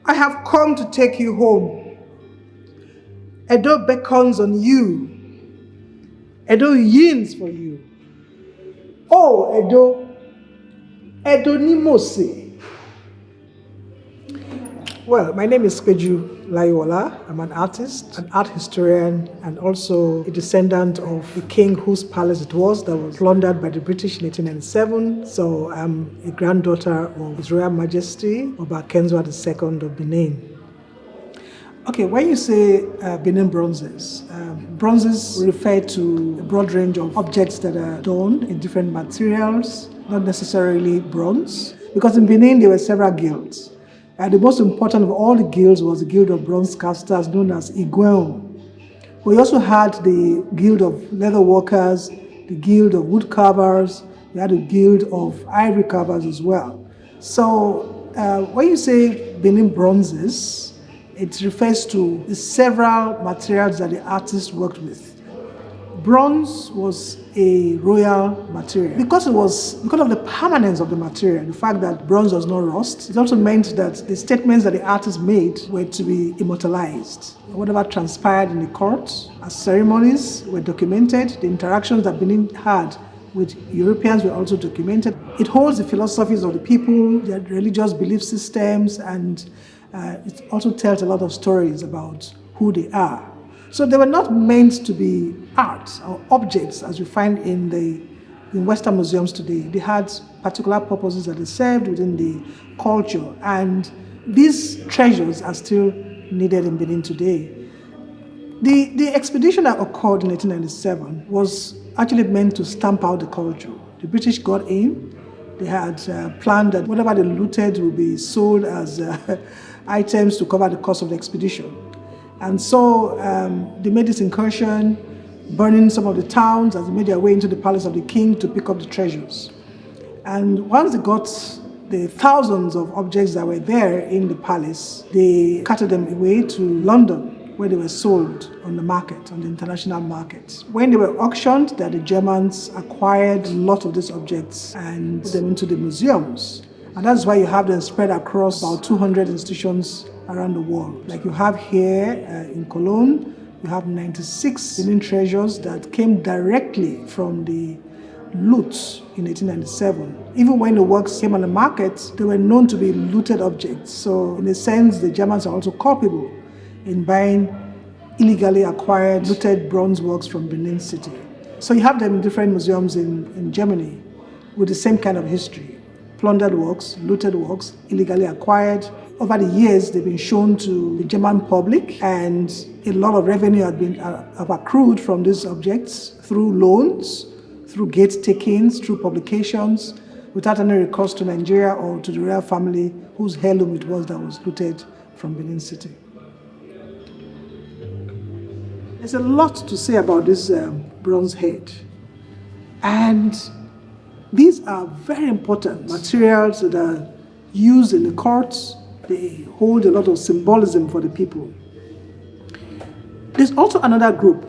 I have come to take you home. Edo beckons on you. Edo yearns for you. Oh, Edo. Edo Nimose. Well, my name is Peju Layiwola. I'm an artist, an art historian, and also a descendant of the king whose palace it was that was plundered by the British in 1897. So I'm a granddaughter of His Royal Majesty Oba Kenzwa II of Benin. Okay, when you say Benin bronzes, bronzes refer to a broad range of objects that are done in different materials, not necessarily bronze, because in Benin there were several guilds. And the most important of all the guilds was the Guild of Bronze Casters, known as Igweum. We also had the Guild of Leather Workers, the Guild of Wood Carvers, we had the Guild of Ivory Carvers as well. So when you say Benin bronzes, it refers to the several materials that the artist worked with. Bronze was a royal material. Because of the permanence of the material, the fact that bronze does not rust, it also meant that the statements that the artist made were to be immortalized. Whatever transpired in the court, as ceremonies were documented, the interactions that Benin had with Europeans were also documented. It holds the philosophies of the people, their religious belief systems, and it also tells a lot of stories about who they are. So they were not meant to be art or objects as we find in Western museums today. They had particular purposes that they served within the culture, and these treasures are still needed in Benin today. The expedition that occurred in 1897 was actually meant to stamp out the culture. The British got in. They had planned that whatever they looted would be sold as items to cover the cost of the expedition. And so they made this incursion, burning some of the towns as they made their way into the palace of the king to pick up the treasures. And once they got the thousands of objects that were there in the palace, they carted them away to London, where they were sold on the market, on the international market. When they were auctioned, the Germans acquired a lot of these objects and put them into the museums. And that's why you have them spread across about 200 institutions around the world. Like you have here in Cologne, you have 96 Benin treasures that came directly from the loot in 1897. Even when the works came on the market, they were known to be looted objects. So in a sense, the Germans are also culpable in buying illegally acquired looted bronze works from Benin-City. So you have them in different museums in Germany with the same kind of history. Plundered works, looted works, illegally acquired. Over the years, they've been shown to the German public, and a lot of revenue have accrued from these objects through loans, through gate takings, through publications, without any recourse to Nigeria or to the royal family whose heirloom it was that was looted from Benin-City. There's a lot to say about this bronze head. And these are very important materials that are used in the courts. They hold a lot of symbolism for the people. There's also another group,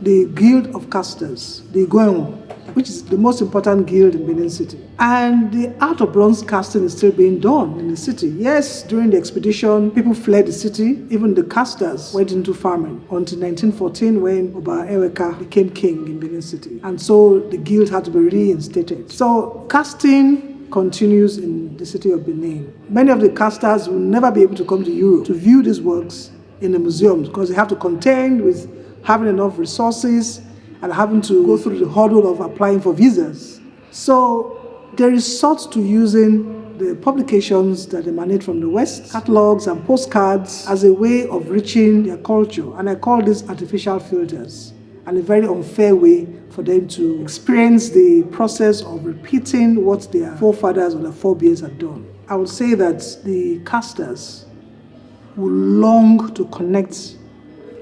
the Guild of Casters, the Igweum, which is the most important guild in Benin-City. And the art of bronze casting is still being done in the city. Yes, during the expedition, people fled the city. Even the casters went into farming until 1914 when Oba Eweka became king in Benin-City. And so the guild had to be reinstated. So casting continues in the city of Benin. Many of the casters will never be able to come to Europe to view these works in the museums because they have to contend with having enough resources and having to go through the hurdle of applying for visas. So they resort to using the publications that emanate from the West, catalogs and postcards, as a way of reaching their culture. And I call these artificial filters, and a very unfair way for them to experience the process of repeating what their forefathers or their forebears had done. I would say that the casters will long to connect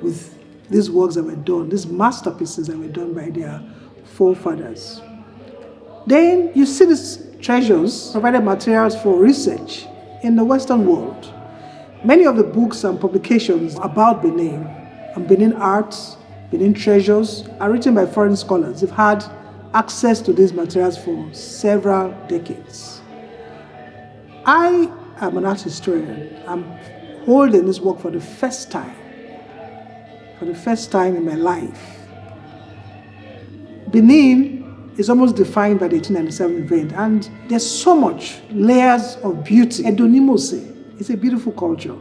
with these works that were done, these masterpieces that were done by their forefathers. Then you see these treasures provided materials for research in the Western world. Many of the books and publications about Benin and Benin arts, Benin treasures are written by foreign scholars. They've had access to these materials for several decades. I am an art historian. I'm holding this work for the first time in my life. Benin is almost defined by the 1897 event, and there's so much layers of beauty. Edonimose is a beautiful culture.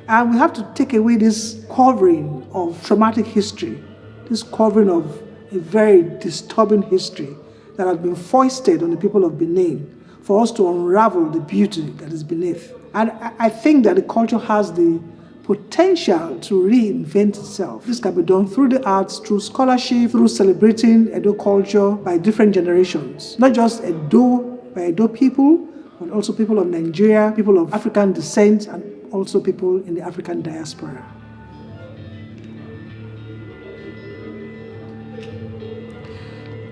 And we have to take away this covering of traumatic history, this covering of a very disturbing history that has been foisted on the people of Benin for us to unravel the beauty that is beneath. And I think that the culture has the potential to reinvent itself. This can be done through the arts, through scholarship, through celebrating Edo culture by different generations. Not just by Edo people, but also people of Nigeria, people of African descent, and also people in the African diaspora.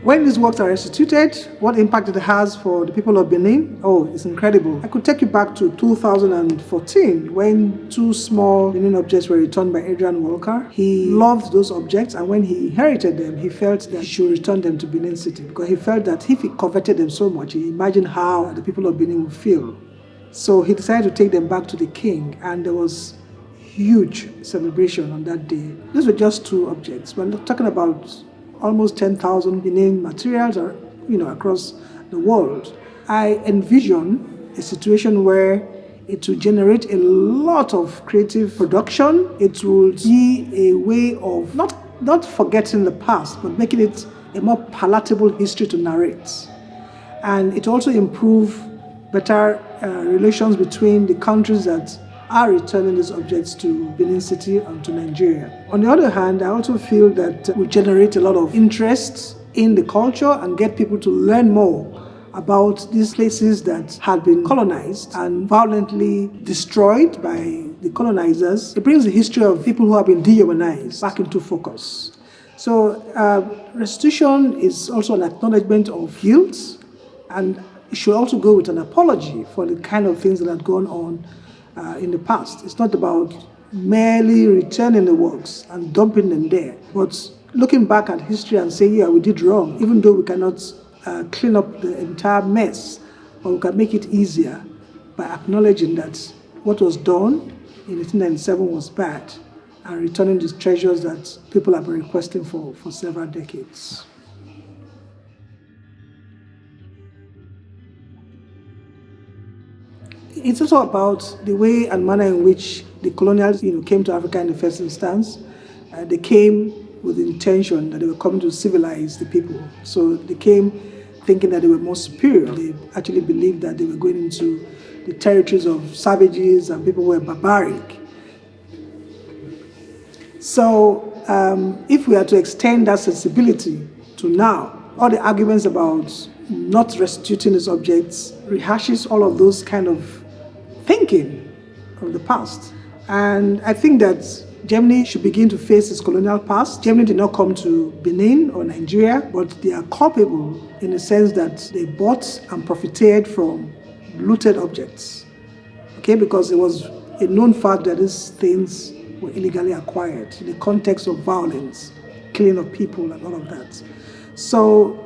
When these works are restituted, what impact it has for the people of Benin? Oh, it's incredible. I could take you back to 2014 when 2 small Benin objects were returned by Adrian Walker. He loved those objects, and when he inherited them, he felt that he should return them to Benin-City because he felt that if he coveted them so much, he imagined how the people of Benin would feel. So he decided to take them back to the king, and there was huge celebration on that day. These were just 2 objects. We're talking about almost 10,000 Benin materials across the world. I envision a situation where it will generate a lot of creative production. It will be a way of not forgetting the past, but making it a more palatable history to narrate. And it also improve better relations between the countries that are returning these objects to Benin-City and to Nigeria. On the other hand, I also feel that we generate a lot of interest in the culture and get people to learn more about these places that had been colonized and violently destroyed by the colonizers. It brings the history of people who have been dehumanized back into focus. So restitution is also an acknowledgement of guilt, and it should also go with an apology for the kind of things that had gone on in the past. It's not about merely returning the works and dumping them there, but looking back at history and saying, yeah, we did wrong, even though we cannot clean up the entire mess, but we can make it easier by acknowledging that what was done in 1897 was bad and returning these treasures that people have been requesting for several decades. It's also about the way and manner in which the colonials came to Africa in the first instance. They came with the intention that they were coming to civilize the people. So they came thinking that they were more superior. They actually believed that they were going into the territories of savages and people who were barbaric. So if we are to extend that sensibility to now, all the arguments about not restituting these objects rehashes all of those kind of thinking of the past. And I think that Germany should begin to face its colonial past. Germany did not come to Benin or Nigeria, but they are culpable in the sense that they bought and profited from looted objects. Okay, because it was a known fact that these things were illegally acquired in the context of violence, killing of people and all of that. So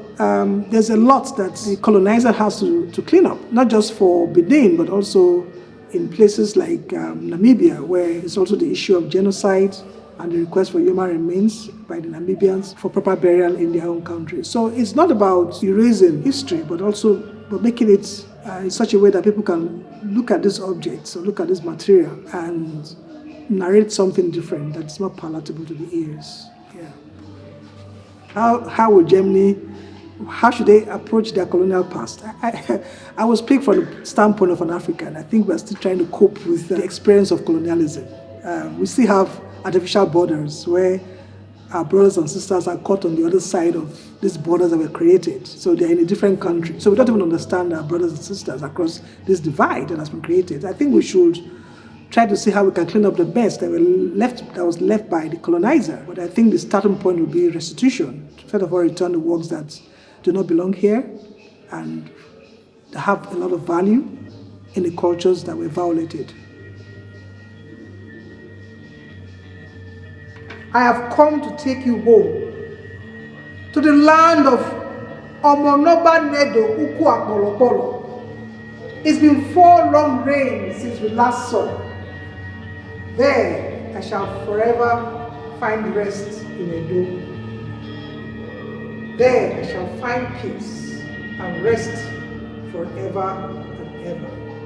there's a lot that the colonizer has to clean up, not just for Benin, but also in places like Namibia, where it's also the issue of genocide and the request for human remains by the Namibians for proper burial in their own country. So it's not about erasing history, but making it in such a way that people can look at these objects or look at this material and narrate something different that's more palatable to the ears. Yeah. How would Germany? How should they approach their colonial past? I will speak from the standpoint of an African. I think we're still trying to cope with the experience of colonialism. We still have artificial borders where our brothers and sisters are caught on the other side of these borders that were created. So they're in a different country. So we don't even understand our brothers and sisters across this divide that has been created. I think we should try to see how we can clean up the mess that was left by the colonizer. But I think the starting point would be restitution. First of all, return the works that do not belong here and have a lot of value in the cultures that were violated. I have come to take you home to the land of Omonoba Nedo Uku Akbolokolo. It's been 4 long rains since we last saw. There I shall forever find rest in Edo. There I shall find peace and rest forever and ever.